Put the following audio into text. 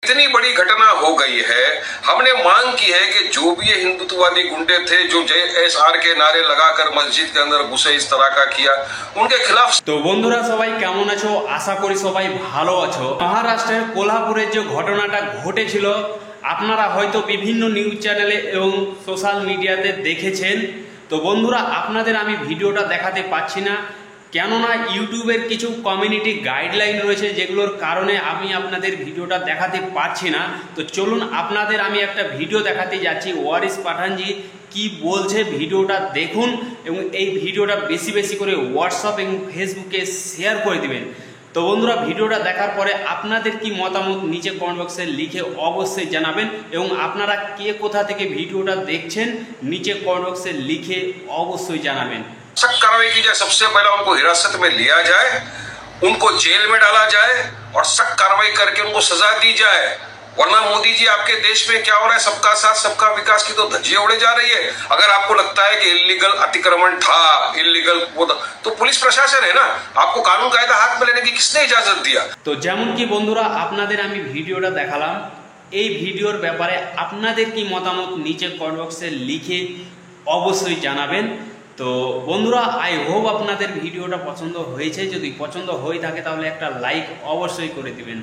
इतनी बड़ी घटना हो गई है, हमने मांग की है कि जो भी ये हिंदुत्ववादी गुंडे थे जो JSR के नारे लगाकर मस्जिद के अंदर घुसे, इस तरह का किया, उनके खिलाफ। तो বন্ধুরা সবাই কেমন আছো? আশা করি সবাই ভালো আছো। মহারাষ্ট্রের কোলহাপুরে যে ঘটনাটা ঘটেছিল আপনারা হয়তো বিভিন্ন নিউজ চ্যানেলে এবং সোশ্যাল মিডিয়াতে দেখেছেন। তো বন্ধুরা আপনাদের আমি ভিডিওটা দেখাতে পাচ্ছি না, কেননা ইউটিউবের কিছু কমিউনিটি গাইডলাইন রয়েছে যেগুলোর কারণে আমি আপনাদের ভিডিওটা দেখাতে পারছি না। তো চলুন আপনাদের আমি একটা ভিডিও দেখাতে যাচ্ছি, ওয়ারিস পাঠানজি কি বলছে ভিডিওটা দেখুন এবং এই ভিডিওটা বেশি বেশি করে হোয়াটসঅ্যাপ এবং ফেসবুকে শেয়ার করে দিবেন। তো বন্ধুরা ভিডিওটা দেখার পরে আপনাদের কি মতামত নিচে কমেন্ট বক্সে লিখে অবশ্যই জানাবেন এবং আপনারা কে কোথা থেকে ভিডিওটা দেখছেন নিচে কমেন্ট বক্সে লিখে অবশ্যই জানাবেন। सख्त कार्रवाई की जाए, सबसे पहले उनको हिरासत में लिया जाए, उनको जेल में डाला जाए और सख्त कार्रवाई करके उनको सजा दी जाए। वरना मोदी जी आपके देश में क्या हो रहा है, सबका साथ सबका विकास की तो धज्जियां उड़े जा रही है। अगर आपको लगता है कि इलीगल अतिक्रमण था, इलीगल तो पुलिस प्रशासन है ना, आपको कानून कायदा हाथ में लेने की किसने इजाजत दिया। तो যেমন কি বন্ধুরা আপনাদের আমি ভিডিওটা দেখালাম, এই ভিডিওর ব্যাপারে আপনাদের কি মতামত নিচে কমেন্ট বক্সে লিখে অবশ্যই জানাবেন। তো বন্ধুরা আই হোপ আপনাদের ভিডিওটা পছন্দ হয়েছে, যদি পছন্দ হয়ে থাকে তাহলে একটা লাইক অবশ্যই করে দিবেন।